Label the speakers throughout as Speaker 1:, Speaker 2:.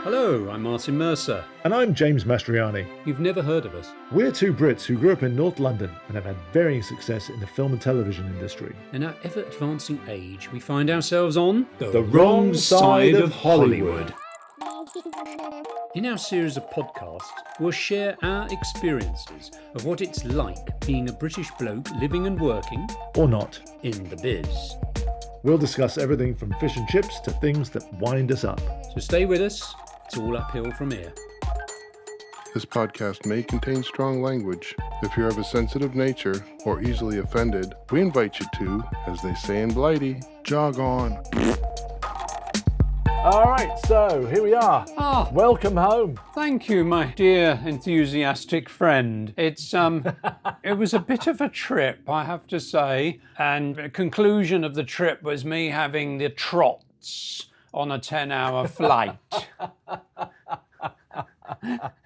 Speaker 1: Hello, I'm Martin Mercer.
Speaker 2: And I'm James Mastriani.
Speaker 1: You've never heard of us.
Speaker 2: We're two Brits who grew up in North London and have had varying success in the film and television industry.
Speaker 1: In our ever-advancing age, we find ourselves on
Speaker 2: the wrong side of Hollywood.
Speaker 1: In our series of podcasts, we'll share our experiences of what it's like being a British bloke living and working,
Speaker 2: or not,
Speaker 1: in the biz.
Speaker 2: We'll discuss everything from fish and chips to things that wind us up.
Speaker 1: So stay with us. It's all uphill from here.
Speaker 3: This podcast may contain strong language. If you're of a sensitive nature or easily offended, we invite you to, as they say in Blighty, jog on.
Speaker 2: All right, so here we are. Welcome home.
Speaker 1: Thank you, my dear enthusiastic friend. It's it was a bit of a trip, I have to say, and the conclusion of the trip was me having the trots on a 10-hour flight.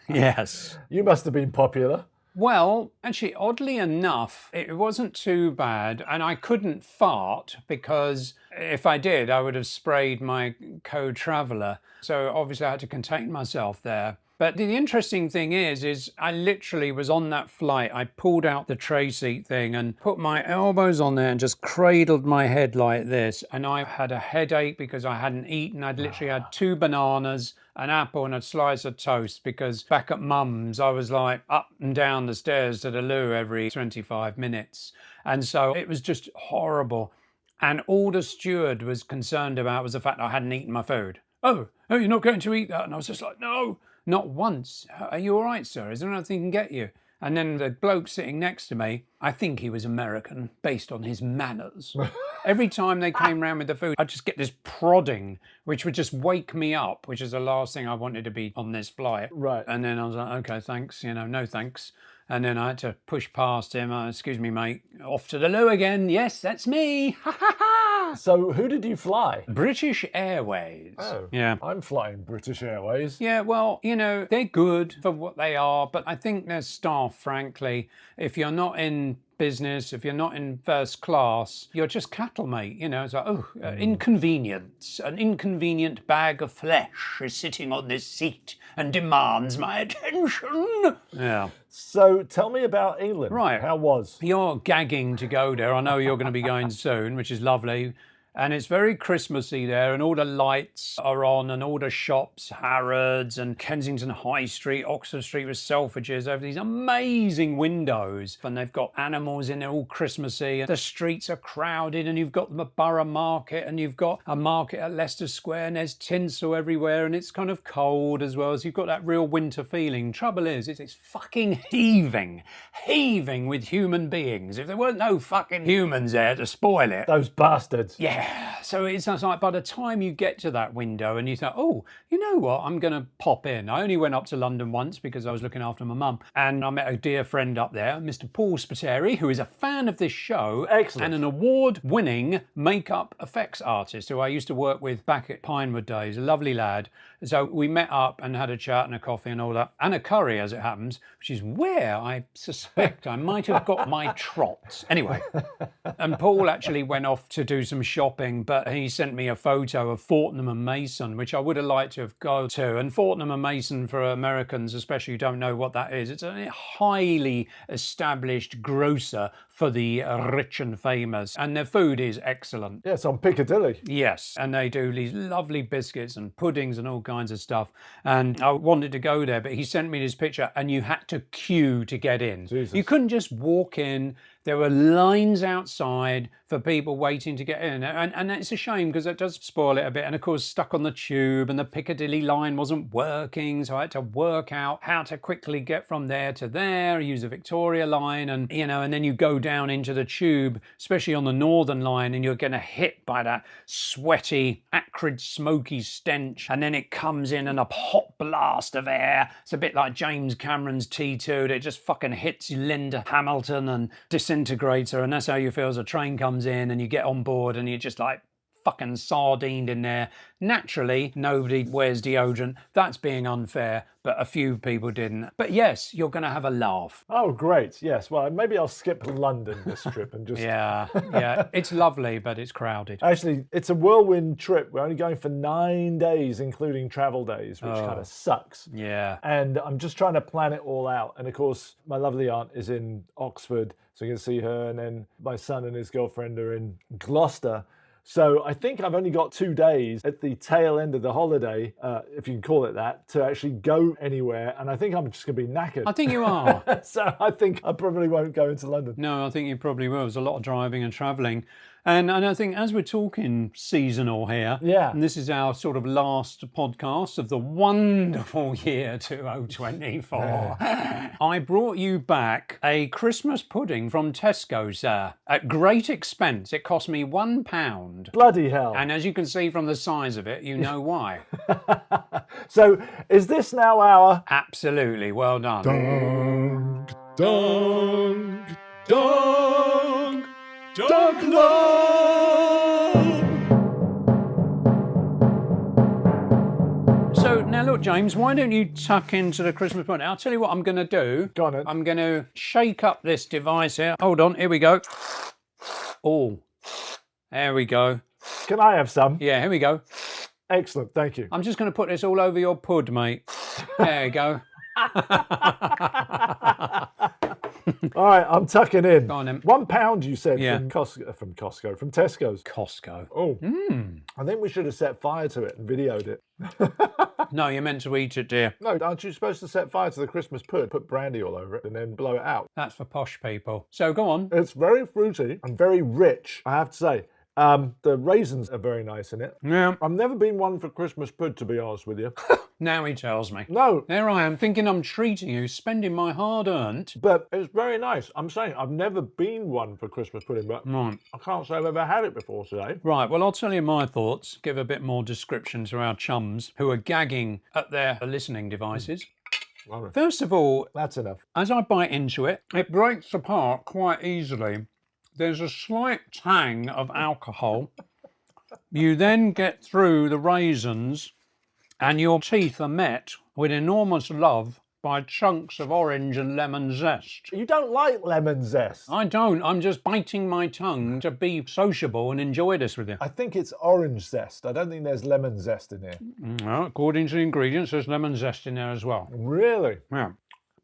Speaker 1: Yes.
Speaker 2: You must have been popular.
Speaker 1: Well, actually, oddly enough, it wasn't too bad, and I couldn't fart because if I did, I would have sprayed my co-traveller. So obviously I had to contain myself there. But the interesting thing is I literally was on that flight. I pulled out the tray seat thing and put my elbows on there and just cradled my head like this. And I had a headache because I hadn't eaten. I'd literally had 2 bananas, an apple and a slice of toast because back at mum's, I was like up and down the stairs to the loo every 25 minutes. And so it was just horrible. And all the steward was concerned about was the fact I hadn't eaten my food. Oh, you're not going to eat that? And I was just like, no. Not once. Are you all right, sir? Is there anything I can get you? And then the bloke sitting next to me, I think he was American, based on his manners. Every time they came round with the food, I'd just get this prodding, which would just wake me up, which is the last thing I wanted to be on this flight.
Speaker 2: Right.
Speaker 1: And then I was like, okay, thanks, no thanks. And then I had to push past him. Excuse me, mate. Off to the loo again. Yes, that's me. Ha ha ha.
Speaker 2: So who did you fly?
Speaker 1: British Airways.
Speaker 2: Oh,
Speaker 1: yeah.
Speaker 2: I'm flying British Airways.
Speaker 1: Yeah, well, they're good for what they are, but I think their staff, frankly, if you're not in business, if you're not in first class, you're just cattle, mate. It's like, inconvenience. An inconvenient bag of flesh is sitting on this seat and demands my attention. Yeah.
Speaker 2: So tell me about England.
Speaker 1: Right.
Speaker 2: How was?
Speaker 1: You're gagging to go there. I know you're going to be going soon, which is lovely. And it's very Christmassy there, and all the lights are on, and all the shops, Harrods and Kensington High Street, Oxford Street with Selfridges, over these amazing windows. And they've got animals in there, all Christmassy. And the streets are crowded, and you've got the Borough Market, and you've got a market at Leicester Square, and there's tinsel everywhere, and it's kind of cold as well, so you've got that real winter feeling. Trouble is, it's fucking heaving with human beings. If there weren't no fucking humans there to spoil it.
Speaker 2: Those bastards.
Speaker 1: Yeah. So it's like by the time you get to that window and you think, oh, you know what, I'm going to pop in. I only went up to London once because I was looking after my mum. And I met a dear friend up there, Mr. Paul Spiteri, who is a fan of this show.
Speaker 2: Excellent.
Speaker 1: And an award-winning makeup effects artist who I used to work with back at Pinewood days. A lovely lad. So we met up and had a chat and a coffee and all that. And a curry, as it happens, which is where I suspect I might have got my trots. Anyway, and Paul actually went off to do some shopping, but he sent me a photo of Fortnum and Mason, which I would have liked to have gone to. And Fortnum and Mason, for Americans especially who don't know what that is, it's a highly established grocer for the rich and famous. And their food is excellent.
Speaker 2: Yes, on Piccadilly.
Speaker 1: Yes, and they do these lovely biscuits and puddings and all kinds of stuff. And I wanted to go there, but he sent me this picture and you had to queue to get in.
Speaker 2: Jesus.
Speaker 1: You couldn't just walk in. There were lines outside for people waiting to get in. And it's a shame because it does spoil it a bit. And of course, stuck on the tube and the Piccadilly line wasn't working. So I had to work out how to quickly get from there to there, use the Victoria line. And, and then you go down into the tube, especially on the Northern line, and you're going to hit by that sweaty, acrid, smoky stench. And then it comes in and a hot blast of air. It's a bit like James Cameron's T2. It just fucking hits Linda Hamilton and disintegrator, and that's how you feel as a train comes in and you get on board and you're just like, fucking sardined in there. Naturally, nobody wears deodorant. That's being unfair, but a few people didn't. But yes, you're going to have a laugh.
Speaker 2: Oh, great. Yes. Well, maybe I'll skip London this trip and just...
Speaker 1: Yeah, yeah. It's lovely, but it's crowded.
Speaker 2: Actually, it's a whirlwind trip. We're only going for 9 days, including travel days, which kind of sucks.
Speaker 1: Yeah.
Speaker 2: And I'm just trying to plan it all out. And of course, my lovely aunt is in Oxford, so you can see her. And then my son and his girlfriend are in Gloucester. So I think I've only got 2 days at the tail end of the holiday, if you can call it that, to actually go anywhere. And I think I'm just going to be knackered.
Speaker 1: I think you are.
Speaker 2: So I think I probably won't go into London.
Speaker 1: No, I think you probably will. There's a lot of driving and travelling. And I think as we're talking seasonal here, and this is our sort of last podcast of the wonderful year 2024, I brought you back a Christmas pudding from Tesco's at great expense. It cost me £1.
Speaker 2: Bloody hell.
Speaker 1: And as you can see from the size of it, you know why.
Speaker 2: So is this now our...
Speaker 1: Absolutely, well done.
Speaker 3: Dong, dong, dong, dong club.
Speaker 1: So now look, James, why don't you tuck into the Christmas pudding? I'll tell you what I'm going to do.
Speaker 2: Go on then.
Speaker 1: I'm going to shake up this device here. Hold on, here we go. Oh, there we go.
Speaker 2: Can I have some?
Speaker 1: Yeah, here we go.
Speaker 2: Excellent, thank you.
Speaker 1: I'm just going to put this all over your pud, mate. There you go.
Speaker 2: All right, I'm tucking in.
Speaker 1: Go on then.
Speaker 2: £1 you said
Speaker 1: Yeah.
Speaker 2: from Tesco's.
Speaker 1: Costco.
Speaker 2: Oh, I think we should have set fire to it and videoed it.
Speaker 1: No, you're meant to eat it, dear.
Speaker 2: No, aren't you supposed to set fire to the Christmas pud, put brandy all over it, and then blow it out?
Speaker 1: That's for posh people. So go on.
Speaker 2: It's very fruity and very rich, I have to say. The raisins are very nice in it.
Speaker 1: Yeah.
Speaker 2: I've never been one for Christmas pud, to be honest with you.
Speaker 1: Now he tells me.
Speaker 2: No,
Speaker 1: There I am, thinking I'm treating you, spending my hard-earned.
Speaker 2: but it's very nice. I'm saying I've never been one for Christmas pudding, but
Speaker 1: Right.
Speaker 2: I can't say I've ever had it before today.
Speaker 1: Right, well, I'll tell you my thoughts, give a bit more description to our chums who are gagging at their listening devices. First of all,
Speaker 2: That's enough.
Speaker 1: as I bite into it, it breaks apart quite easily. There's a slight tang of alcohol. You then get through the raisins and your teeth are met with enormous love by chunks of orange and lemon zest.
Speaker 2: You don't like lemon zest.
Speaker 1: I don't, I'm just biting my tongue to be sociable and enjoy this with you.
Speaker 2: I think it's orange zest. I don't think there's lemon zest in here.
Speaker 1: Well, according to the ingredients, there's lemon zest in there as well.
Speaker 2: Really?
Speaker 1: Yeah.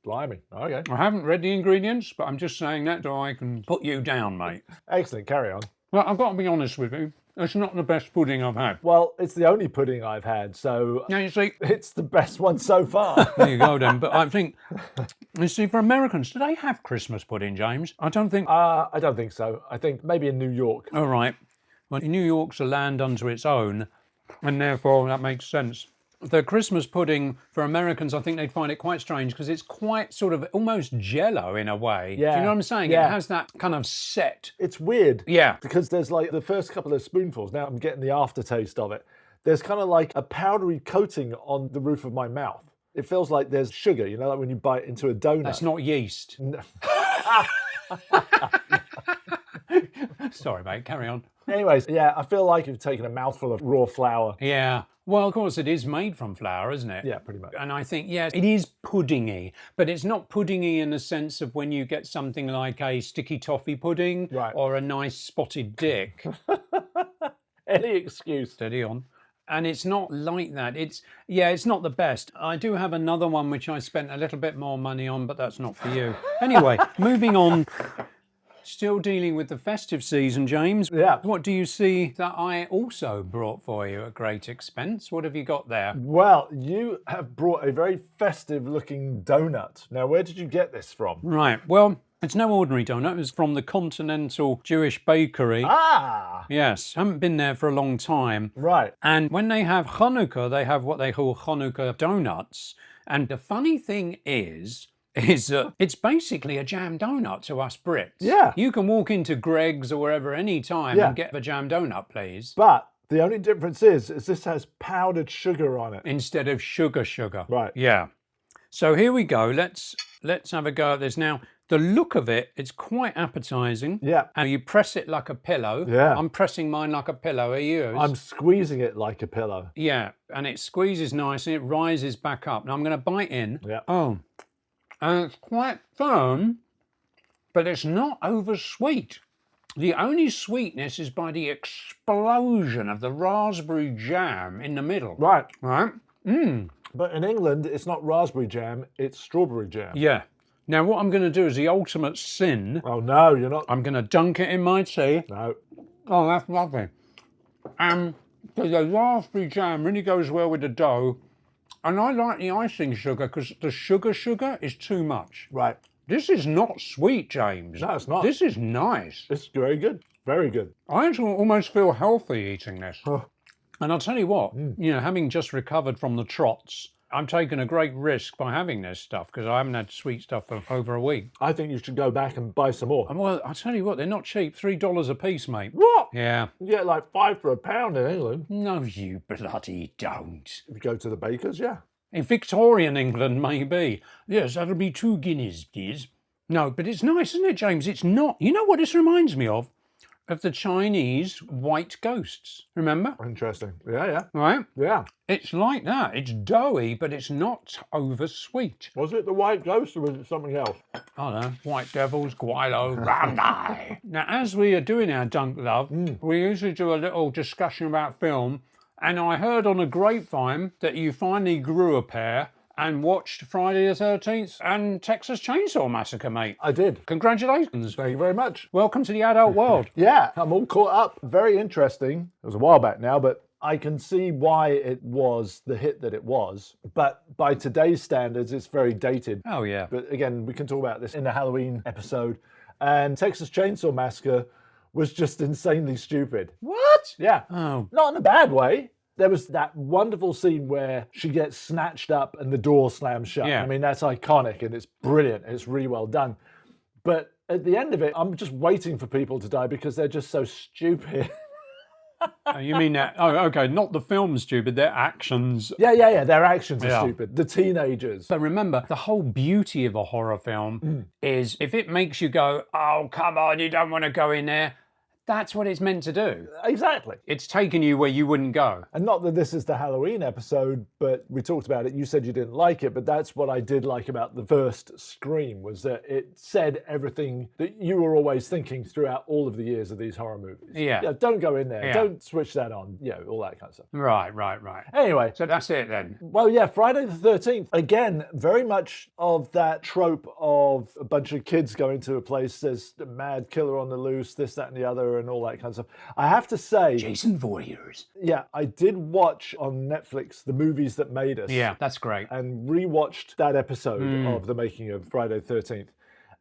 Speaker 2: Blimey. Okay.
Speaker 1: I haven't read the ingredients, but I'm just saying that so I can put you down, mate.
Speaker 2: Excellent. Carry on.
Speaker 1: Well, I've got to be honest with you. It's not the best pudding I've had.
Speaker 2: Well, it's the only pudding I've had, so
Speaker 1: Now, you see,
Speaker 2: it's the best one so far.
Speaker 1: there you go then. But I think, you see, for Americans, do they have Christmas pudding, James? I don't think...
Speaker 2: I don't think so. I think maybe in New York.
Speaker 1: All right. Well, New York's a land unto its own, and therefore that makes sense. The Christmas pudding for Americans, I think they'd find it quite strange because it's quite sort of almost jello in a way.
Speaker 2: Yeah.
Speaker 1: Do you know what I'm saying?
Speaker 2: Yeah.
Speaker 1: It has that kind of set.
Speaker 2: It's weird.
Speaker 1: Yeah.
Speaker 2: Because there's like the first couple of spoonfuls. Now I'm getting the aftertaste of it. There's kind of like a powdery coating on the roof of my mouth. It feels like there's sugar, you know, like when you bite into a donut.
Speaker 1: That's not yeast.
Speaker 2: No.
Speaker 1: Sorry, mate, carry on.
Speaker 2: Anyways, yeah, I feel like you've taken a mouthful of raw flour.
Speaker 1: Yeah. Well, of course, it is made from flour, isn't it?
Speaker 2: Yeah, pretty much.
Speaker 1: And I think, yes, it is puddingy, but it's not puddingy in the sense of when you get something like a sticky toffee pudding
Speaker 2: Right.
Speaker 1: or a nice spotted dick.
Speaker 2: Any excuse.
Speaker 1: Steady on. And it's not like that. It's not the best. I do have another one which I spent a little bit more money on, but that's not for you. Anyway, moving on. Still dealing with the festive season, James.
Speaker 2: Yeah.
Speaker 1: What do you see that I also brought for you at great expense? What have you got there?
Speaker 2: Well, you have brought a very festive looking donut. Now, where did you get this from?
Speaker 1: Right. Well, it's no ordinary donut. It was from the Continental Jewish Bakery.
Speaker 2: Ah!
Speaker 1: Yes, haven't been there for a long time.
Speaker 2: Right.
Speaker 1: And when they have Hanukkah, they have what they call Hanukkah donuts. And the funny thing is that it's basically a jam donut to us Brits.
Speaker 2: Yeah.
Speaker 1: You can walk into Greg's or wherever any time
Speaker 2: Yeah.
Speaker 1: and get the jam donut, please,
Speaker 2: But the only difference is this has powdered sugar on it.
Speaker 1: instead of sugar.
Speaker 2: Right.
Speaker 1: Yeah. So here we go. Let's have a go at this. Now, The look of it, it's quite appetizing.
Speaker 2: Yeah.
Speaker 1: And you press it like a pillow.
Speaker 2: Yeah.
Speaker 1: I'm pressing mine like a pillow. Are you?
Speaker 2: I'm squeezing it like a pillow.
Speaker 1: Yeah, and it squeezes nice and it rises back up. Now I'm going to bite in.
Speaker 2: Yeah.
Speaker 1: Oh, and it's quite firm, but it's not over sweet. The only sweetness is by the explosion of the raspberry jam in the middle.
Speaker 2: Right.
Speaker 1: Right?
Speaker 2: But in England, it's not raspberry jam, it's strawberry jam.
Speaker 1: Yeah. Now what I'm going to do is the ultimate sin.
Speaker 2: Oh, no, you're not.
Speaker 1: I'm going to dunk it in my tea.
Speaker 2: No.
Speaker 1: Oh, that's lovely. So the raspberry jam really goes well with the dough. And I like the icing sugar because the sugar is too much.
Speaker 2: Right.
Speaker 1: This is not sweet, James.
Speaker 2: No, it's not.
Speaker 1: This is nice.
Speaker 2: It's very good. Very good.
Speaker 1: I actually almost feel healthy eating this.
Speaker 2: Oh.
Speaker 1: And I'll tell you what, you know, having just recovered from the trots, I'm taking a great risk by having this stuff because I haven't had sweet stuff for over a week.
Speaker 2: I think you should go back and buy some more.
Speaker 1: And well, I'll tell you what, they're not cheap. $3 a piece, mate.
Speaker 2: What?
Speaker 1: Yeah.
Speaker 2: You get like 5 for a pound in England.
Speaker 1: No, you bloody don't.
Speaker 2: If you go to the bakers, yeah.
Speaker 1: In Victorian England, maybe. Yes, that'll be 2 guineas, please. No, but it's nice, isn't it, James? It's not. You know what this reminds me of? Of the Chinese white ghosts. Remember?
Speaker 2: Interesting. Yeah.
Speaker 1: Right?
Speaker 2: Yeah.
Speaker 1: It's like that. It's doughy, but it's not over sweet.
Speaker 2: Was it the white ghost or was it something else?
Speaker 1: I don't know. White devils, guilo, randi. Now, as we are doing our Dunk Love, we usually do a little discussion about film. And I heard on a grapevine that you finally grew a pair and watched Friday the 13th and Texas Chainsaw Massacre, mate.
Speaker 2: I did.
Speaker 1: Congratulations.
Speaker 2: Thank you very much.
Speaker 1: Welcome to the adult world.
Speaker 2: Yeah, I'm all caught up. Very interesting. It was a while back now, but I can see why it was the hit that it was. But by today's standards, it's very dated.
Speaker 1: Oh, yeah.
Speaker 2: But again, we can talk about this in the Halloween episode. And Texas Chainsaw Massacre was just insanely stupid.
Speaker 1: What?
Speaker 2: Yeah.
Speaker 1: Oh.
Speaker 2: Not in a bad way. There was that wonderful scene where she gets snatched up and the door slams shut.
Speaker 1: Yeah.
Speaker 2: I mean, that's iconic and it's brilliant. It's really well done. But at the end of it, I'm just waiting for people to die because they're just so stupid.
Speaker 1: Oh, you mean that? Oh, okay. Not the film stupid, their actions.
Speaker 2: Yeah. Their actions are
Speaker 1: Yeah.
Speaker 2: stupid. The teenagers.
Speaker 1: But remember, the whole beauty of a horror film is if it makes you go, oh, come on, you don't want to go in there. That's what it's meant to do.
Speaker 2: Exactly.
Speaker 1: It's taken you where you wouldn't go.
Speaker 2: And not that this is the Halloween episode, but we talked about it. You said you didn't like it, but that's what I did like about the first Scream, was that it said everything that you were always thinking throughout all of the years of these horror movies.
Speaker 1: Yeah.
Speaker 2: Don't go in there.
Speaker 1: Yeah.
Speaker 2: Don't switch that on. All that kind of stuff.
Speaker 1: Right.
Speaker 2: Anyway,
Speaker 1: So that's it then.
Speaker 2: well, yeah, Friday the 13th. Again, very much of that trope of a bunch of kids going to a place, there's a mad killer on the loose, this, that, and the other, and all that kind of stuff. I have to say,
Speaker 1: Jason Voorhees.
Speaker 2: yeah, I did watch on Netflix The Movies That Made Us.
Speaker 1: Yeah, that's great.
Speaker 2: And rewatched that episode of the making of Friday the 13th.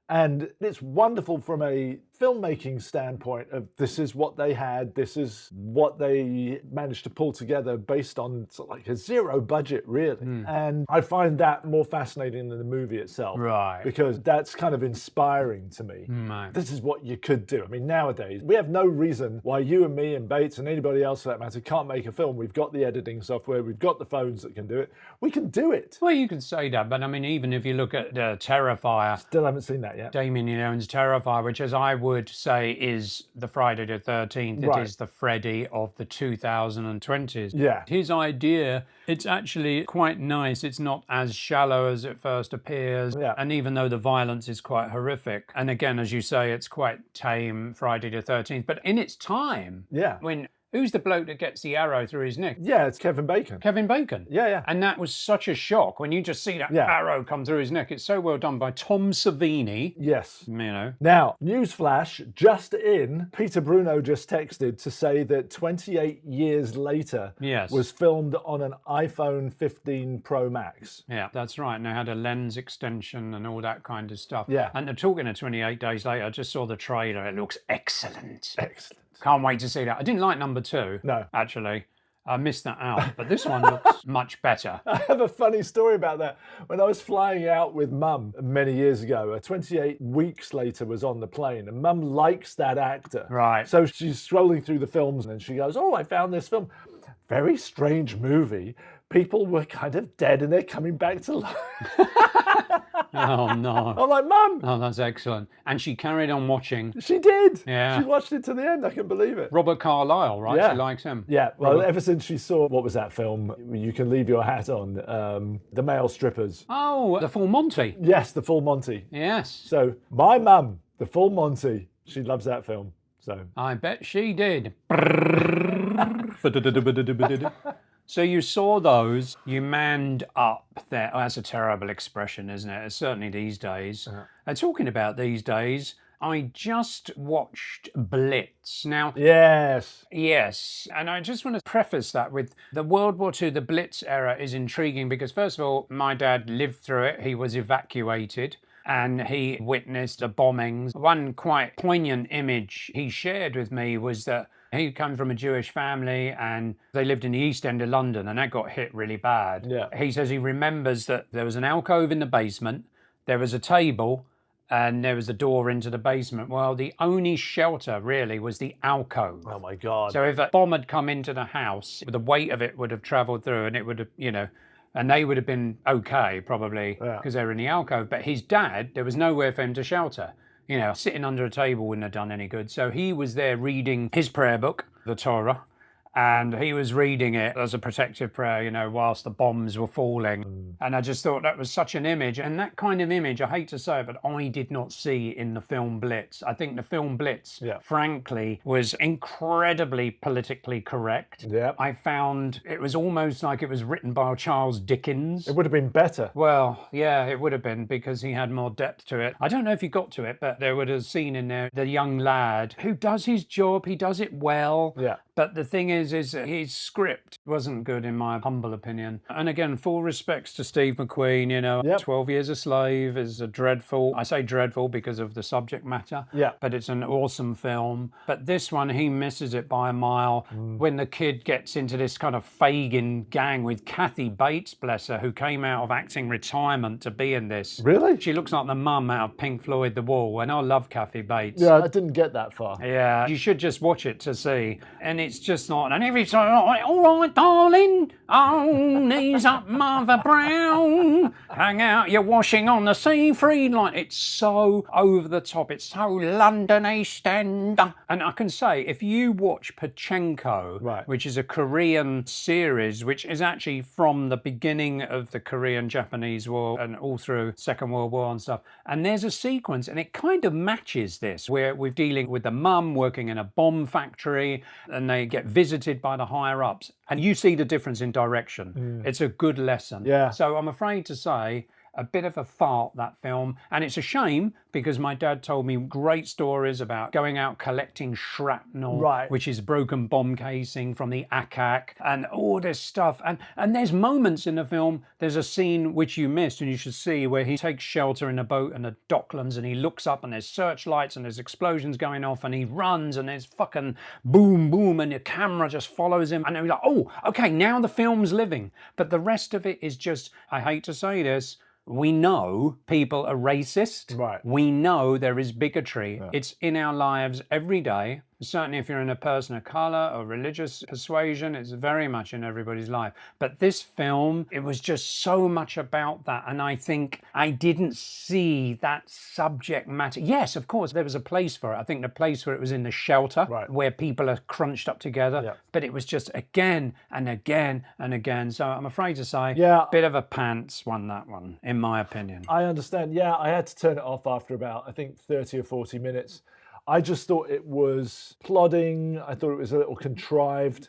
Speaker 2: And it's wonderful from a filmmaking standpoint of this is what they had, this is what they managed to pull together based on sort of like a zero budget, really. And I find that more fascinating than the movie itself.
Speaker 1: Right.
Speaker 2: Because that's kind of inspiring to me.
Speaker 1: Mate.
Speaker 2: This is what you could do. I mean, nowadays, we have no reason why you and me and Bates and anybody else for that matter can't make a film. We've got the editing software, we've got the phones that can do it. We can do it.
Speaker 1: Well, you could say that, but I mean, even if you look at Terrifier,
Speaker 2: Still haven't seen that yet.
Speaker 1: Damien Leone's Terrifier, which as I would say is the Friday the 13th,
Speaker 2: Right.
Speaker 1: it is the Freddy of the 2020s.
Speaker 2: Yeah.
Speaker 1: His idea, it's actually quite nice. It's not as shallow as it first appears.
Speaker 2: Yeah.
Speaker 1: And even though the violence is quite horrific, and again, as you say, it's quite tame, Friday the 13th, but in its time,
Speaker 2: Yeah.
Speaker 1: when who's the bloke that gets the arrow through his neck?
Speaker 2: Yeah, it's Kevin Bacon.
Speaker 1: Kevin Bacon.
Speaker 2: Yeah.
Speaker 1: And that was such a shock when you just see that
Speaker 2: Yeah.
Speaker 1: arrow come through his neck. It's so well done by Tom Savini.
Speaker 2: Yes.
Speaker 1: You know.
Speaker 2: Now, newsflash, just in, Peter Bruno just texted to say that 28 years later
Speaker 1: Yes.
Speaker 2: was filmed on an iPhone 15 Pro Max.
Speaker 1: Yeah, that's right. And they had a lens extension and all that kind of stuff.
Speaker 2: Yeah.
Speaker 1: And they're talking of 28 days later. I just saw the trailer. It looks excellent.
Speaker 2: Excellent.
Speaker 1: Can't wait to see that. I didn't like number 2.
Speaker 2: No.
Speaker 1: Actually. I missed that out. But this one looks much better.
Speaker 2: I have a funny story about that. When I was flying out with Mum many years ago, 28 weeks later was on the plane, and Mum likes that actor.
Speaker 1: Right.
Speaker 2: So she's scrolling through the films and she goes, oh, I found this film. Very strange movie. People were kind of dead and they're coming back to life.
Speaker 1: Oh, no.
Speaker 2: I'm like, Mum!
Speaker 1: Oh, that's excellent. And she carried on watching.
Speaker 2: She did.
Speaker 1: Yeah.
Speaker 2: She watched it to the end. I can believe it.
Speaker 1: Robert Carlyle, right?
Speaker 2: Yeah.
Speaker 1: She likes him.
Speaker 2: Yeah. Well,
Speaker 1: Robert.
Speaker 2: ever since she saw, what was that film? You Can Leave Your Hat On. The Male Strippers.
Speaker 1: Oh, The Full Monty.
Speaker 2: Yes, The Full Monty.
Speaker 1: Yes.
Speaker 2: So my mum, The Full Monty, she loves that film. So
Speaker 1: I bet she did. So you saw those, you manned up there. Oh, that's a terrible expression, isn't it? Certainly these days. Talking about these days, I just watched Blitz. Now,
Speaker 2: yes,
Speaker 1: and I just want to preface that with the World War II, the Blitz era is intriguing because, first of all, my dad lived through it. He was evacuated and he witnessed the bombings. One quite poignant image he shared with me was that he came from a Jewish family and they lived in the East End of London and that got hit really bad.
Speaker 2: Yeah.
Speaker 1: He says he remembers that there was an alcove in the basement, there was a table, and there was a door into the basement. Well, the only shelter really was the alcove.
Speaker 2: Oh my God.
Speaker 1: So if a bomb had come into the house, the weight of it would have travelled through and it would have, and they would have been okay probably because they were in the alcove. But his dad, there was nowhere for him to shelter. Sitting under a table wouldn't have done any good. So he was there reading his prayer book, the Torah, and he was reading it as a protective prayer, whilst the bombs were falling. And I just thought that was such an image. And that kind of image, I hate to say it, but I did not see in the film Blitz. I think the film Blitz, frankly, was incredibly politically correct.
Speaker 2: Yeah.
Speaker 1: I found it was almost like it was written by Charles Dickens.
Speaker 2: It would have been better.
Speaker 1: Well, yeah, it would have been because he had more depth to it. I don't know if you got to it, but there would have seen in there the young lad who does his job, he does it well.
Speaker 2: Yeah.
Speaker 1: But the thing is his script wasn't good in my humble opinion. And again, full respects to Steve McQueen, 12 Years a Slave is a dreadful, I say dreadful because of the subject matter, but it's an awesome film. But this one, he misses it by a mile. When the kid gets into this kind of Fagin gang with Kathy Bates, bless her, who came out of acting retirement to be in this.
Speaker 2: Really?
Speaker 1: She looks like the mum out of Pink Floyd The Wall, and I love Kathy Bates.
Speaker 2: Yeah, I didn't get that far.
Speaker 1: Yeah, you should just watch it to see. And it's just not, and every time, all right, darling, knees up, Mother Brown, hang out your washing on the sea free line. It's so over the top. It's so London East End. And I can say, if you watch Pachenko, which is a Korean series, which is actually from the beginning of the Korean-Japanese War and all through Second World War and stuff, and there's a sequence, and it kind of matches this, where we're dealing with the mum working in a bomb factory, and they get visited by the higher-ups, and you see the difference in direction. It's a good lesson.
Speaker 2: Yeah.
Speaker 1: So I'm afraid to say, a bit of a fart, that film. And it's a shame because my dad told me great stories about going out collecting shrapnel, which is broken bomb casing from the ACAC and all this stuff. And there's moments in the film, there's a scene which you missed and you should see where he takes shelter in a boat in the Docklands and he looks up and there's searchlights and there's explosions going off and he runs and there's fucking boom, boom, and the camera just follows him. And you're like, oh, okay, now the film's living. But the rest of it is just, I hate to say this, we know people are racist. We know there is bigotry. It's in our lives every day. Certainly if you're in a person of colour or religious persuasion, it's very much in everybody's life. But this film, it was just so much about that. And I think I didn't see that subject matter. Yes, of course, there was a place for it. I think the place for it was in the shelter, where people are crunched up together. But it was just again and again and again. So I'm afraid to say, bit of a pants one, that one, in my opinion.
Speaker 2: I understand. Yeah, I had to turn it off after about, I think, 30 or 40 minutes. I just thought it was plodding. I thought it was a little contrived.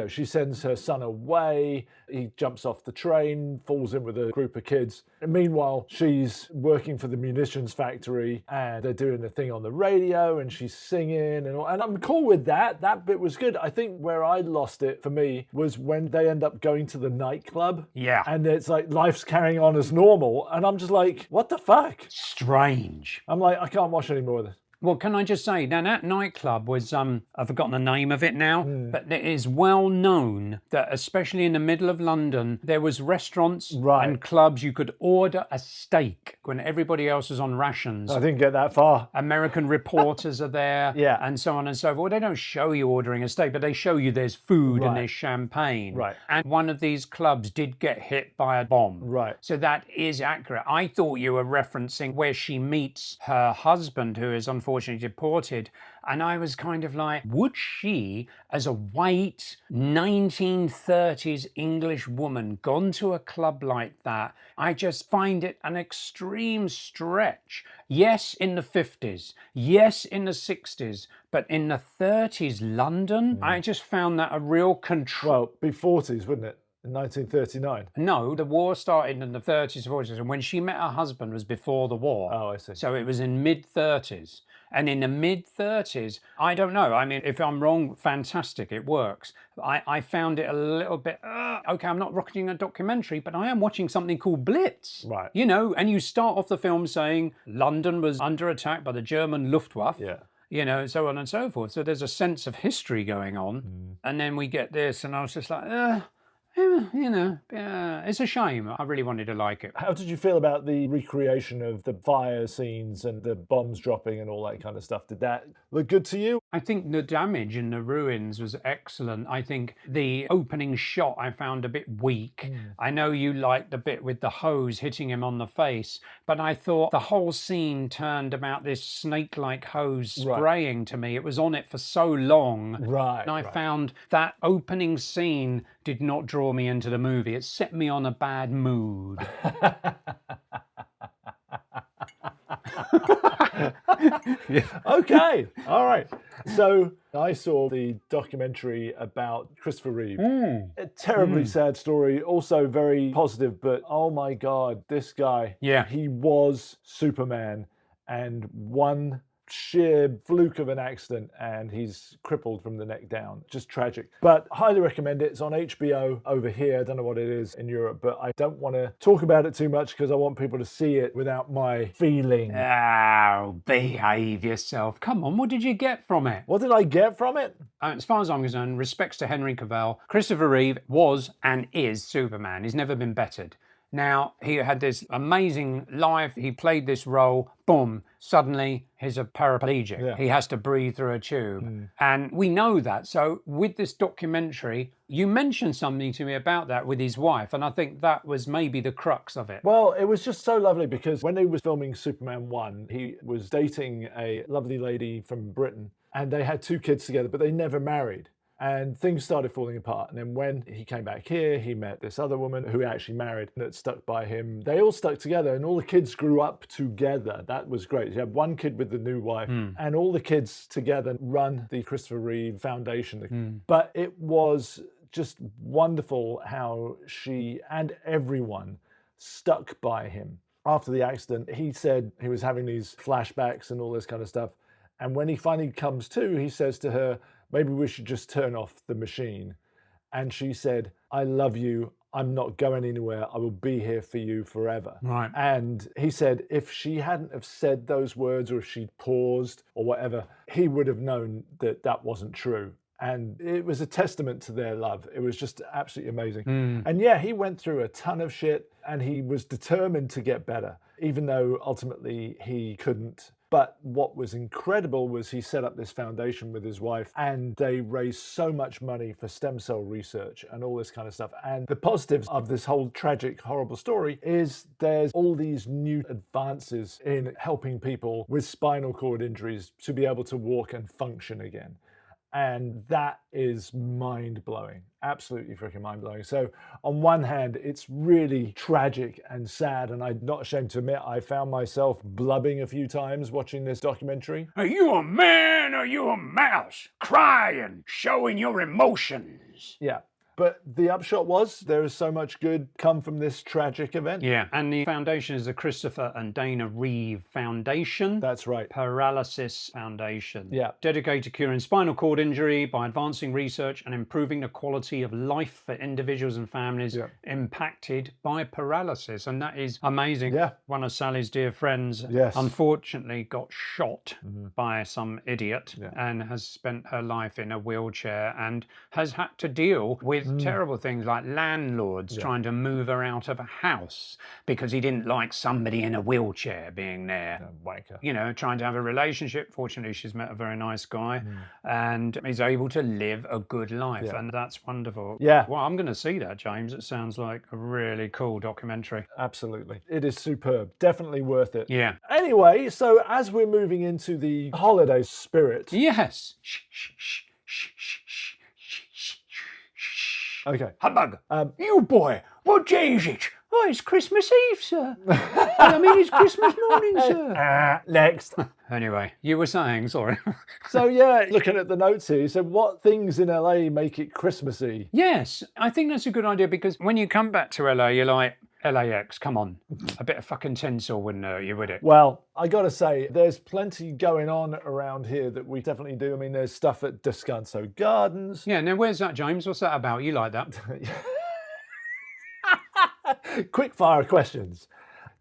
Speaker 2: She sends her son away. He jumps off the train, falls in with a group of kids. And meanwhile, she's working for the munitions factory and they're doing the thing on the radio and she's singing and all. And I'm cool with that. That bit was good. I think where I lost it for me was when they end up going to the nightclub.
Speaker 1: Yeah.
Speaker 2: And it's like life's carrying on as normal. And I'm just like, what the fuck?
Speaker 1: Strange.
Speaker 2: I'm like, I can't watch any more of this.
Speaker 1: Well, can I just say, now that nightclub was, I've forgotten the name of it now, but it is well known that, especially in the middle of London, there was restaurants and clubs you could order a steak when everybody else was on rations.
Speaker 2: I didn't get that far.
Speaker 1: American reporters are there, and so on and so forth. Well, they don't show you ordering a steak, but they show you there's food and there's champagne.
Speaker 2: Right.
Speaker 1: And one of these clubs did get hit by a bomb.
Speaker 2: Right.
Speaker 1: So that is accurate. I thought you were referencing where she meets her husband, who is unfortunately deported. And I was kind of like, would she, as a white 1930s English woman, gone to a club like that? I just find it an extreme stretch. Yes, in the 50s. Yes, in the 60s. But in the 30s London, I just found that a real control.
Speaker 2: Well, be 40s, wouldn't it? In 1939.
Speaker 1: No, the war started in the 30s, 40s, and when she met her husband was before the war.
Speaker 2: Oh, I see.
Speaker 1: So it was in mid-30s. And in the mid-30s, I don't know. I mean, if I'm wrong, fantastic, it works. I found it a little bit, okay, I'm not watching a documentary, but I am watching something called Blitz.
Speaker 2: Right.
Speaker 1: You know, and you start off the film saying London was under attack by the German Luftwaffe.
Speaker 2: Yeah.
Speaker 1: You know, so on and so forth. So there's a sense of history going on. And then we get this, and I was just like, you know, it's a shame. I really wanted to like it.
Speaker 2: How did you feel about the recreation of the fire scenes and the bombs dropping and all that kind of stuff? Did that look good to you?
Speaker 1: I think the damage in the ruins was excellent. I think the opening shot I found a bit weak. I know you liked the bit with the hose hitting him on the face, but I thought the whole scene turned about this snake-like hose spraying to me. It was on it for so long.
Speaker 2: Right.
Speaker 1: And I found that opening scene did not draw me into the movie. It set me on a bad mood.
Speaker 2: Okay, all right. So I saw the documentary about Christopher Reeve. A terribly sad story, also very positive, but oh my God, this guy, he was Superman, and one sheer fluke of an accident and he's crippled from the neck down. Just tragic. But highly recommend it. It's on HBO over here. I don't know what it is in Europe, but I don't want to talk about it too much because I want people to see it without my feeling.
Speaker 1: Oh, behave yourself. Come on, what did you get from it?
Speaker 2: What did I get from it?
Speaker 1: As far as I'm concerned, respects to Henry Cavill, Christopher Reeve was and is Superman. He's never been bettered. Now, he had this amazing life. He played this role. Boom. Suddenly, he's a paraplegic.
Speaker 2: Yeah.
Speaker 1: He has to breathe through a tube. And we know that. So with this documentary, you mentioned something to me about that with his wife. And I think that was maybe the crux of it.
Speaker 2: Well, it was just so lovely because when he was filming Superman 1, he was dating a lovely lady from Britain. And they had 2 kids together, but they never married. And things started falling apart. And then when he came back here, he met this other woman who actually married that stuck by him. They all stuck together and all the kids grew up together. That was great. You had one kid with the new wife and all the kids together run the Christopher Reeve Foundation. But it was just wonderful how she and everyone stuck by him. After the accident, he said he was having these flashbacks and all this kind of stuff. And when he finally comes to, he says to her, maybe we should just turn off the machine. And she said, I love you. I'm not going anywhere. I will be here for you forever.
Speaker 1: Right.
Speaker 2: And he said, if she hadn't have said those words or if she'd paused or whatever, he would have known that that wasn't true. And it was a testament to their love. It was just absolutely amazing. And yeah, he went through a ton of shit and he was determined to get better, even though ultimately he couldn't. But what was incredible was he set up this foundation with his wife and they raised so much money for stem cell research and all this kind of stuff. And the positives of this whole tragic, horrible story is there's all these new advances in helping people with spinal cord injuries to be able to walk and function again. And that is mind-blowing, absolutely freaking mind-blowing. So on one hand, it's really tragic and sad, and I'm not ashamed to admit I found myself blubbing a few times watching this documentary.
Speaker 1: Are you a man or are you a mouse? Crying, showing your emotions.
Speaker 2: Yeah. But the upshot was there is so much good come from this tragic event.
Speaker 1: Yeah, and the foundation is the Christopher and Dana Reeve Foundation.
Speaker 2: That's right.
Speaker 1: Paralysis Foundation.
Speaker 2: Yeah.
Speaker 1: Dedicated to curing spinal cord injury by advancing research and improving the quality of life for individuals and families impacted by paralysis. And that is amazing.
Speaker 2: Yeah.
Speaker 1: One of Sally's dear friends, unfortunately, got shot by some idiot and has spent her life in a wheelchair and has had to deal with terrible things like landlords trying to move her out of a house because he didn't like somebody in a wheelchair being there.
Speaker 2: Wanker.
Speaker 1: You know, trying to have a relationship. Fortunately, she's met a very nice guy and is able to live a good life. And that's wonderful.
Speaker 2: Yeah.
Speaker 1: Well, I'm going to see that, James. It sounds like a really cool documentary.
Speaker 2: Absolutely. It is superb. Definitely worth it.
Speaker 1: Yeah.
Speaker 2: Anyway, so as we're moving into the holiday spirit.
Speaker 1: Yes.
Speaker 2: Okay.
Speaker 1: Humbug. You boy, what day is it? Oh, it's Christmas Eve, sir. I mean, it's Christmas morning, sir.
Speaker 2: Next.
Speaker 1: Anyway, you were saying, sorry.
Speaker 2: So, yeah, looking at the notes here, so what things in LA make it Christmassy?
Speaker 1: Yes, I think that's a good idea because when you come back to LA, you're like, LAX, come on. A bit of fucking tinsel wouldn't hurt you, would it?
Speaker 2: Well, I got to say, there's plenty going on around here that we definitely do. I mean, there's stuff at Descanso Gardens.
Speaker 1: Yeah, now where's that, James? What's that about? You like that?
Speaker 2: Quick fire questions.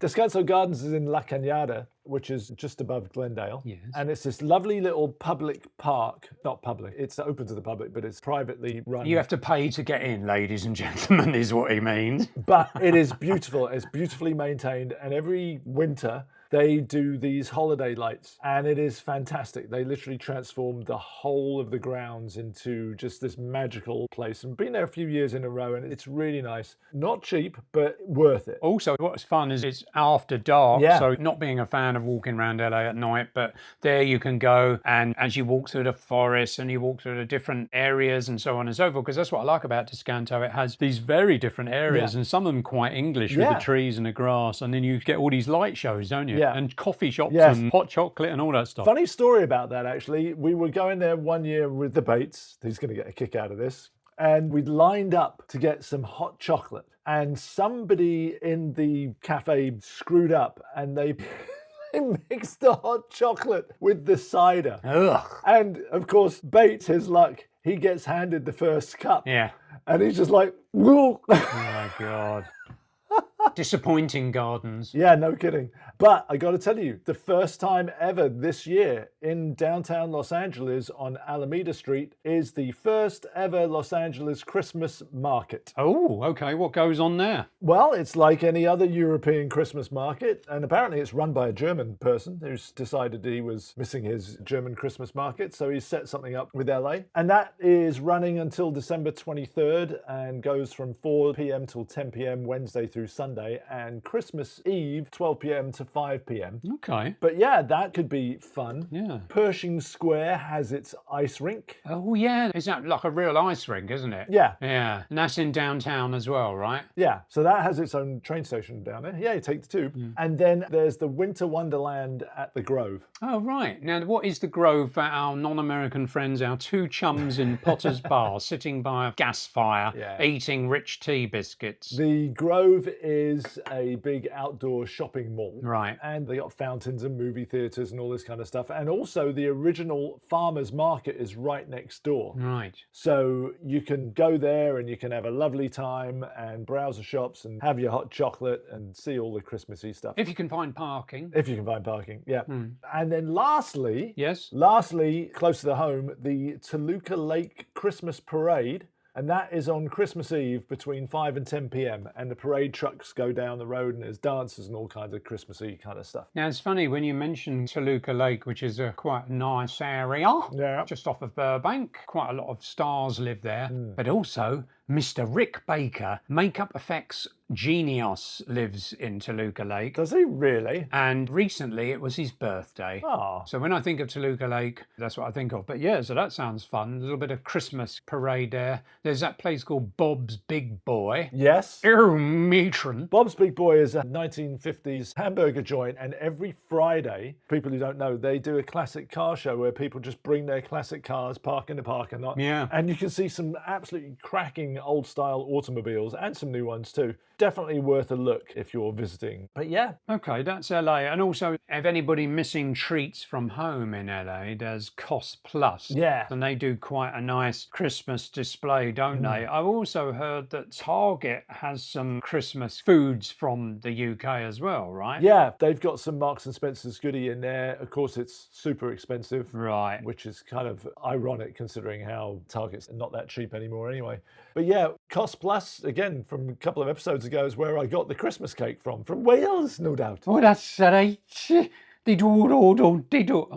Speaker 2: Descanso Gardens is in La Cañada, which is just above Glendale.
Speaker 1: Yes.
Speaker 2: And it's this lovely little public park. Not public, it's open to the public, but it's privately run.
Speaker 1: You have to pay to get in, ladies and gentlemen, is what he means.
Speaker 2: But it is beautiful. It's beautifully maintained. And every winter, they do these holiday lights. And it is fantastic. They literally transform the whole of the grounds into just this magical place. And been there a few years in a row, and it's really nice. Not cheap, but worth it.
Speaker 1: Also, what's fun is it's after dark,
Speaker 2: Yeah.
Speaker 1: so not being a fan of walking around LA at night, but there you can go and as you walk through the forest and you walk through the different areas and so on and so forth, because that's what I like about Descanso. It has these very different areas and some of them quite English with the trees and the grass, and then you get all these light shows, don't you?
Speaker 2: Yeah.
Speaker 1: And coffee shops
Speaker 2: Yes.
Speaker 1: and hot chocolate and all that stuff.
Speaker 2: Funny story about that, actually. We were going there one year with the Bates. He's going to get a kick out of this. And we'd lined up to get some hot chocolate. And somebody in the cafe screwed up and they mixed the hot chocolate with the cider.
Speaker 1: Ugh.
Speaker 2: And, of course, Bates, his luck, he gets handed the first cup.
Speaker 1: Yeah.
Speaker 2: And he's just like, whoa.
Speaker 1: Oh, my God. Disappointing gardens.
Speaker 2: Yeah, no kidding. But I got to tell you, the first time ever this year in downtown Los Angeles on Alameda Street is the first ever Los Angeles Christmas market.
Speaker 1: Oh, okay. What goes on there?
Speaker 2: Well, it's like any other European Christmas market, and apparently it's run by a German person who's decided he was missing his German Christmas market, so he set something up with LA. And that is running until December 23rd and goes from 4 p.m. till 10 p.m. Wednesday through Sunday, and Christmas Eve 12 p.m. to 5 p.m.
Speaker 1: Okay.
Speaker 2: But yeah, that could be fun.
Speaker 1: Yeah.
Speaker 2: Pershing Square has its ice rink.
Speaker 1: Oh, yeah. Is that like a real ice rink, isn't it?
Speaker 2: Yeah.
Speaker 1: Yeah. And that's in downtown as well, right?
Speaker 2: Yeah, so that has its own train station down there. Yeah, you take the tube. And then there's the Winter Wonderland at the Grove.
Speaker 1: Oh, right. Now, what is the Grove for our non-American friends, our two chums in Potter's Bar, sitting by a gas fire, eating rich tea biscuits?
Speaker 2: The Grove is a big outdoor shopping mall.
Speaker 1: Right.
Speaker 2: And they got fountains and movie theatres and all this kind of stuff. And also the original farmer's market is right next door.
Speaker 1: Right.
Speaker 2: So you can go there and you can have a lovely time and browse the shops and have your hot chocolate and see all the Christmassy stuff.
Speaker 1: If you can find parking.
Speaker 2: If you can find parking, yeah. And then lastly,
Speaker 1: Yes.
Speaker 2: close to the home, the Toluca Lake Christmas Parade. And that is on Christmas Eve between 5 and 10 p.m. And the parade trucks go down the road and there's dances and all kinds of Christmassy kind of stuff.
Speaker 1: Now, it's funny when you mention Toluca Lake, which is a quite nice area, just off of Burbank. Quite a lot of stars live there. But also, Mr. Rick Baker, makeup effects genius, lives in Toluca Lake.
Speaker 2: Does he really?
Speaker 1: And recently it was his birthday.
Speaker 2: Oh.
Speaker 1: So when I think of Toluca Lake, that's what I think of. But yeah, so that sounds fun. A little bit of Christmas parade there. There's that place called Bob's Big Boy.
Speaker 2: Yes.
Speaker 1: Oh, matron.
Speaker 2: Bob's Big Boy is a 1950s hamburger joint, and every Friday, people who don't know, they do a classic car show where people just bring their classic cars, park in the parking lot.
Speaker 1: Yeah.
Speaker 2: And you can see some absolutely cracking interesting old-style automobiles and some new ones too. Definitely worth a look if you're visiting. But yeah.
Speaker 1: Okay, that's LA. And also, if anybody missing treats from home in LA, there's Cost Plus.
Speaker 2: Yeah.
Speaker 1: And they do quite a nice Christmas display, don't they? I've also heard that Target has some Christmas foods from the UK as well, right?
Speaker 2: Yeah, they've got some Marks and Spencer's goodie in there. Of course, it's super expensive.
Speaker 1: Right.
Speaker 2: Which is kind of ironic considering how Target's not that cheap anymore anyway. But yeah, Cost Plus, again, from a couple of episodes ago, is where I got the Christmas cake from Wales, no doubt.
Speaker 1: Oh, that's right. Oh,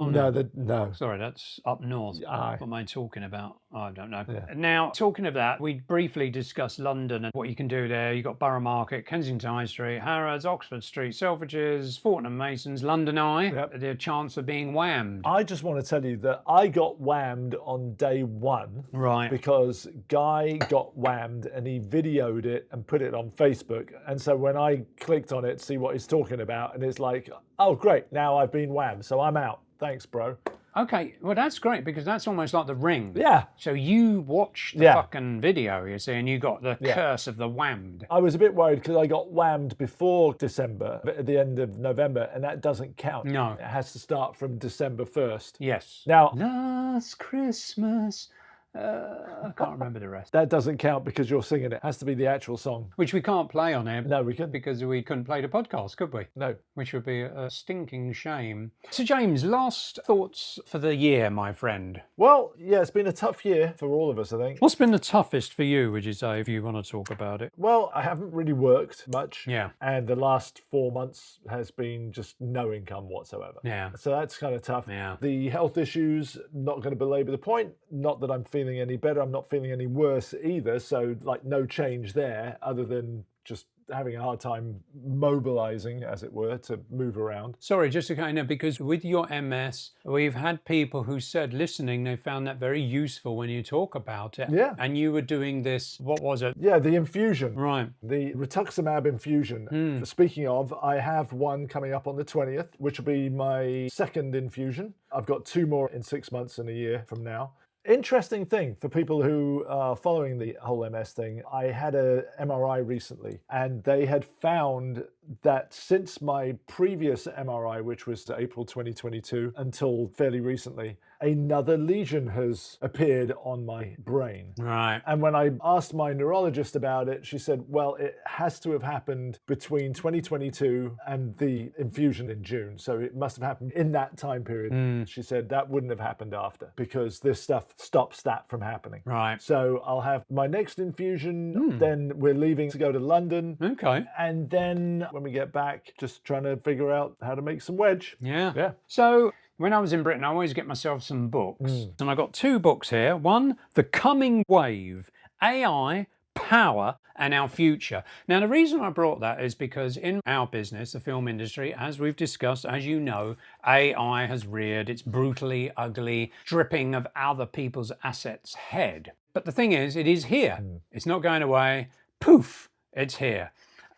Speaker 2: No.
Speaker 1: sorry, that's up north.
Speaker 2: Aye.
Speaker 1: What am I talking about? I don't know.
Speaker 2: Yeah.
Speaker 1: Now, talking of that, we briefly discussed London and what you can do there. You've got Borough Market, Kensington High Street, Harrods, Oxford Street, Selfridges, Fortnum Masons, London Eye.
Speaker 2: Yep.
Speaker 1: The chance of being whammed.
Speaker 2: I just want to tell you that I got whammed on day one.
Speaker 1: Right.
Speaker 2: Because Guy got whammed and he videoed it and put it on Facebook. And so when I clicked on it to see what he's talking about, and it's like, oh, great, now I've been whammed, so I'm out. Thanks, bro.
Speaker 1: Okay, well, that's great because that's almost like The Ring.
Speaker 2: Yeah.
Speaker 1: So you watched the fucking video, you see, and you got the curse of the whammed.
Speaker 2: I was a bit worried because I got whammed before December, but at the end of November, and that doesn't count.
Speaker 1: No.
Speaker 2: It has to start from December 1st.
Speaker 1: Yes.
Speaker 2: Now,
Speaker 1: Last Christmas. I can't remember the rest.
Speaker 2: that doesn't count because you're singing it. It has to be the actual song.
Speaker 1: Which we can't play on here.
Speaker 2: No, we couldn't.
Speaker 1: Because we couldn't play the podcast, could we?
Speaker 2: No.
Speaker 1: Which would be a stinking shame. So, James, last thoughts for the year, my friend.
Speaker 2: Well, yeah, it's been a tough year for all of us, I think.
Speaker 1: What's been the toughest for you, would you say, if you want to talk about it?
Speaker 2: Well, I haven't really worked much.
Speaker 1: Yeah.
Speaker 2: And the last 4 months has been just no income whatsoever.
Speaker 1: Yeah.
Speaker 2: So that's kind of tough.
Speaker 1: Yeah.
Speaker 2: The health issues, not going to belabor the point. Not that I'm feeling any better. I'm not feeling any worse either. So, like, no change there other than just having a hard time mobilizing, as it were, to move around.
Speaker 1: Sorry, just to kind of, because with your MS, we've had people who said listening, they found that very useful when you talk about it.
Speaker 2: Yeah.
Speaker 1: And you were doing this, what was it?
Speaker 2: Yeah, the infusion.
Speaker 1: Right.
Speaker 2: The rituximab infusion. Speaking of, I have one coming up on the 20th, which will be my second infusion. I've got 2 more in 6 months and a year from now. Interesting thing for people who are following the whole MS thing, I had a MRI recently and they had found that since my previous MRI, which was April 2022, until fairly recently, another lesion has appeared on my brain.
Speaker 1: Right.
Speaker 2: And when I asked my neurologist about it, she said, well, it has to have happened between 2022 and the infusion in June. So it must have happened in that time period. She said that wouldn't have happened after because this stuff stops that from happening.
Speaker 1: Right.
Speaker 2: So I'll have my next infusion, then we're leaving to go to London.
Speaker 1: Okay.
Speaker 2: And then when we get back, just trying to figure out how to make some wedge.
Speaker 1: Yeah.
Speaker 2: Yeah.
Speaker 1: So when I was in Britain, I always get myself some books. And I got 2 books here. One, The Coming Wave, AI, Power and Our Future. Now, the reason I brought that is because in our business, the film industry, as we've discussed, as you know, AI has reared its brutally ugly, stripping of other people's assets head. But the thing is, it is here. It's not going away. Poof, it's here.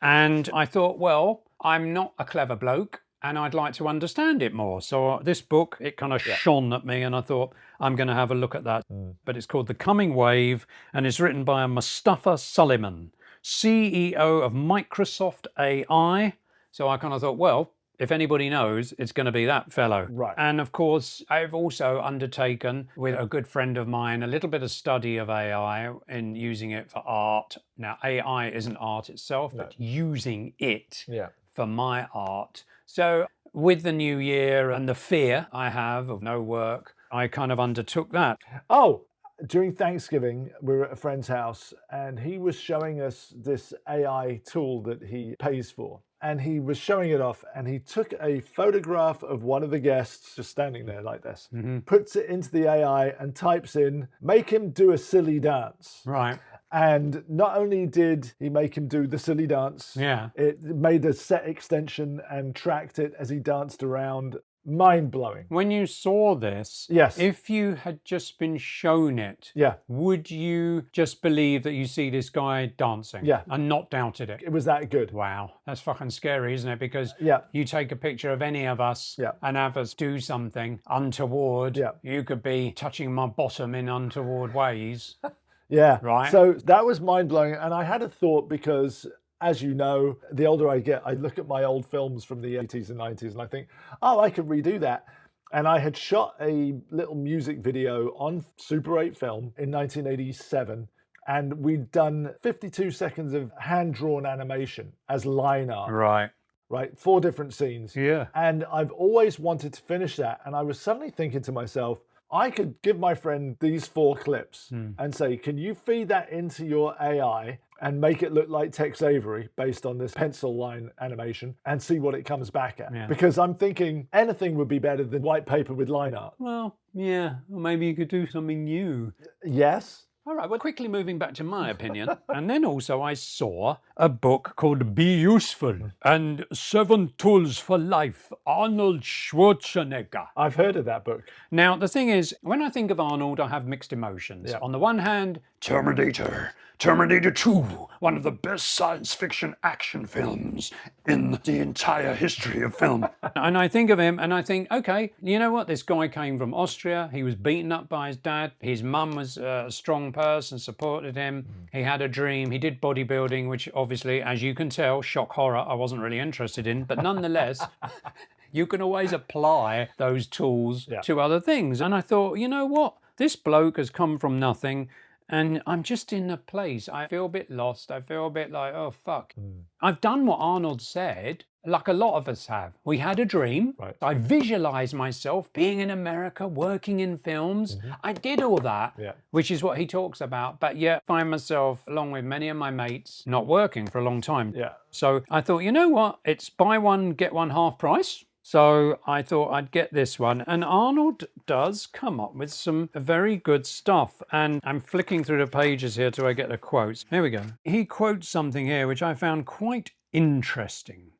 Speaker 1: And I thought, well, I'm not a clever bloke and I'd like to understand it more. So this book, it kind of shone at me and I thought, I'm going to have a look at that. But it's called The Coming Wave and it's written by a Mustafa Suleyman, CEO of Microsoft AI. So I kind of thought, well, if anybody knows, it's going to be that fellow.
Speaker 2: Right.
Speaker 1: And of course, I've also undertaken with a good friend of mine a little bit of study of AI and using it for art. Now, AI isn't art itself, but using it for my art. So with the new year and the fear I have of no work, I kind of undertook that.
Speaker 2: Oh, during Thanksgiving, we were at a friend's house and he was showing us this AI tool that he pays for. And he was showing it off and he took a photograph of one of the guests just standing there like this, puts it into the AI and types in, make him do a silly dance.
Speaker 1: Right.
Speaker 2: And not only did he make him do the silly dance, it made a set extension and tracked it as he danced around. Mind-blowing.
Speaker 1: When you saw this, if you had just been shown it, would you just believe that you see this guy dancing and not doubted it?
Speaker 2: It was that good.
Speaker 1: Wow. That's fucking scary, isn't it? Because you take a picture of any of us and have us do something untoward. You could be touching my bottom in untoward ways.
Speaker 2: Yeah.
Speaker 1: Right.
Speaker 2: So that was mind-blowing. And I had a thought because, as you know, the older I get, I look at my old films from the 80s and 90s and I think, oh, I could redo that. And I had shot a little music video on Super 8 film in 1987. And we'd done 52 seconds of hand-drawn animation as line art. Right, 4 different scenes.
Speaker 1: Yeah.
Speaker 2: And I've always wanted to finish that. And I was suddenly thinking to myself, I could give my friend these 4 clips and say, can you feed that into your AI and make it look like Tex Avery based on this pencil line animation and see what it comes back at?
Speaker 1: Yeah.
Speaker 2: Because I'm thinking anything would be better than white paper with line art.
Speaker 1: Well, yeah. Or maybe you could do something new.
Speaker 2: Yes.
Speaker 1: All right, well, quickly moving back to my opinion. And then also I saw a book called Be Useful and 7 Tools for Life, Arnold Schwarzenegger.
Speaker 2: I've heard of that book.
Speaker 1: Now, the thing is, when I think of Arnold, I have mixed emotions.
Speaker 2: Yeah.
Speaker 1: On the one hand, Terminator 2, one of the best science fiction action films in the entire history of film. And I think of him and I think, okay, you know what? This guy came from Austria. He was beaten up by his dad. His mum was a strong person, supported him. He had a dream. He did bodybuilding, which obviously, as you can tell, shock horror, I wasn't really interested in. But nonetheless, you can always apply those tools to other things. And I thought, you know what? This bloke has come from nothing. And I'm just in a place, I feel a bit lost. I feel a bit like, oh, fuck. I've done what Arnold said, like a lot of us have. We had a dream.
Speaker 2: Right.
Speaker 1: I visualized myself being in America, working in films. I did all that, which is what he talks about. But yet find myself, along with many of my mates, not working for a long time.
Speaker 2: Yeah.
Speaker 1: So I thought, you know what? It's buy one, get one half price. So I thought I'd get this one. And Arnold does come up with some very good stuff. And I'm flicking through the pages here till I get the quotes. Here we go. He quotes something here which I found quite interesting.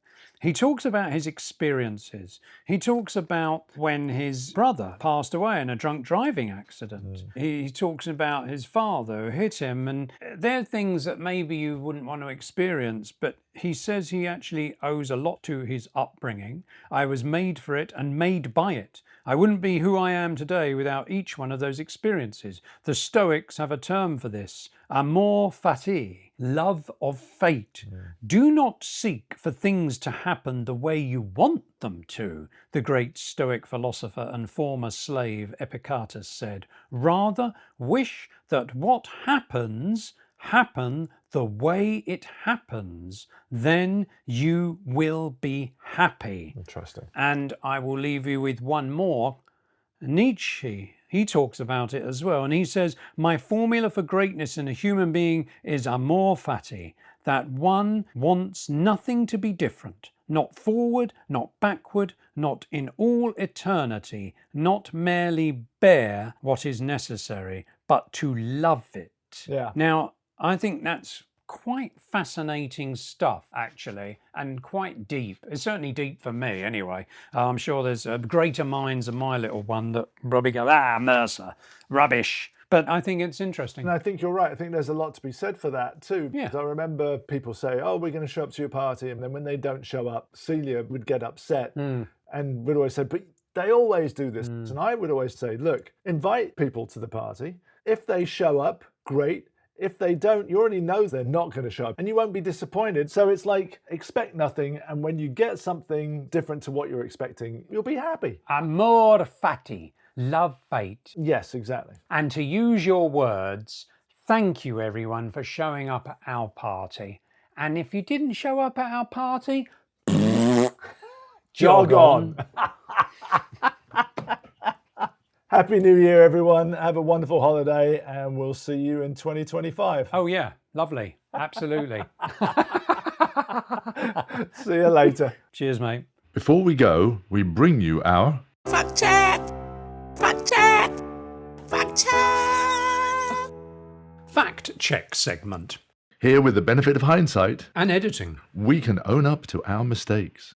Speaker 1: He talks about his experiences. He talks about when his brother passed away in a drunk driving accident. He talks about his father who hit him, and they're things that maybe you wouldn't want to experience, but he says he actually owes a lot to his upbringing. I was made for it and made by it. I wouldn't be who I am today without each one of those experiences. The Stoics have a term for this, amor fati, love of fate. Do not seek for things to happen the way you want them to, the great Stoic philosopher and former slave Epictetus said. Rather, wish that what happens happen the way it happens, then you will be happy.
Speaker 2: Interesting.
Speaker 1: And I will leave you with one more. Nietzsche, he talks about it as well. And he says, my formula for greatness in a human being is amor fati, that one wants nothing to be different, not forward, not backward, not in all eternity, not merely bear what is necessary, but to love it.
Speaker 2: Yeah.
Speaker 1: Now, I think that's quite fascinating stuff, actually, and quite deep. It's certainly deep for me, anyway. I'm sure there's greater minds than my little one that probably go, Mercer, rubbish. But I think it's interesting.
Speaker 2: And I think you're right. I think there's a lot to be said for that too.
Speaker 1: Yeah.
Speaker 2: Because I remember people say, oh, we're going to show up to your party. And then when they don't show up, Celia would get upset and would always say, but they always do this. And I would always say, look, invite people to the party. If they show up, great. If they don't, you already know they're not going to show up and you won't be disappointed. So it's like, expect nothing. And when you get something different to what you're expecting, you'll be happy.
Speaker 1: Amor fati, love fate.
Speaker 2: Yes, exactly.
Speaker 1: And to use your words, thank you everyone for showing up at our party. And if you didn't show up at our party,
Speaker 2: jog on. Happy New Year, everyone. Have a wonderful holiday, and we'll see you in 2025.
Speaker 1: Oh, yeah. Lovely. Absolutely.
Speaker 2: See you later.
Speaker 1: Cheers, mate.
Speaker 4: Before we go, we bring you our
Speaker 5: Fact check! Fact check! Fact check!
Speaker 1: Fact check segment.
Speaker 4: Here with the benefit of hindsight,
Speaker 1: And editing.
Speaker 4: we can own up to our mistakes.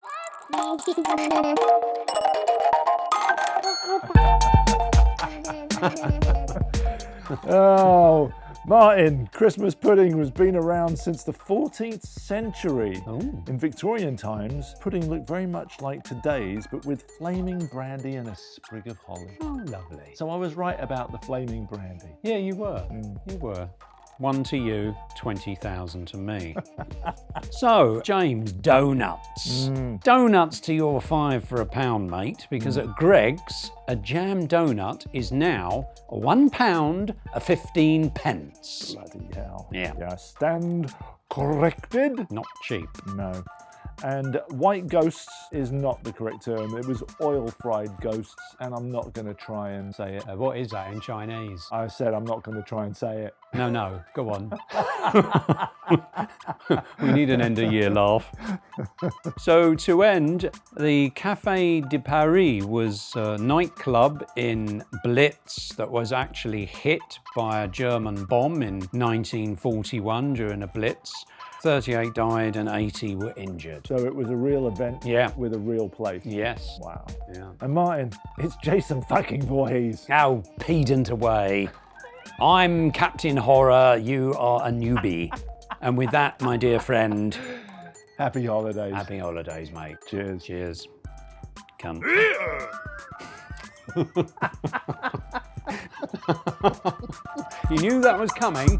Speaker 2: Oh, Martin, Christmas pudding has been around since the 14th century.
Speaker 1: Oh.
Speaker 2: In Victorian times, pudding looked very much like today's, but with flaming brandy and a sprig of holly.
Speaker 1: Oh, lovely.
Speaker 2: So I was right about the flaming brandy.
Speaker 1: Yeah, you were. You were. 1 to you, 20,000 to me. So, James, donuts. Donuts to your 5 for a pound, mate, because at Greg's, a jam donut is now £1 15 pence.
Speaker 2: Bloody hell.
Speaker 1: Yeah.
Speaker 2: Yeah, stand corrected.
Speaker 1: Not cheap.
Speaker 2: No. And white ghosts is not the correct term. It was oil-fried ghosts, and I'm not going to try and say it.
Speaker 1: What is that in Chinese?
Speaker 2: I said I'm not going to try and say it.
Speaker 1: No, go on. We need an end-of-year laugh. So to end, the Café de Paris was a nightclub in Blitz that was actually hit by a German bomb in 1941 during a Blitz. 38 died and 80 were injured.
Speaker 2: So it was a real event with a real place.
Speaker 1: Yes.
Speaker 2: Wow.
Speaker 1: Yeah.
Speaker 2: And Martin, it's Jason fucking Voorhees.
Speaker 1: Oh, pedant away. I'm Captain Horror, you are a newbie. And with that, my dear friend,
Speaker 2: Happy holidays.
Speaker 1: happy holidays, mate.
Speaker 2: Cheers.
Speaker 1: Cheers. Come. You knew that was coming.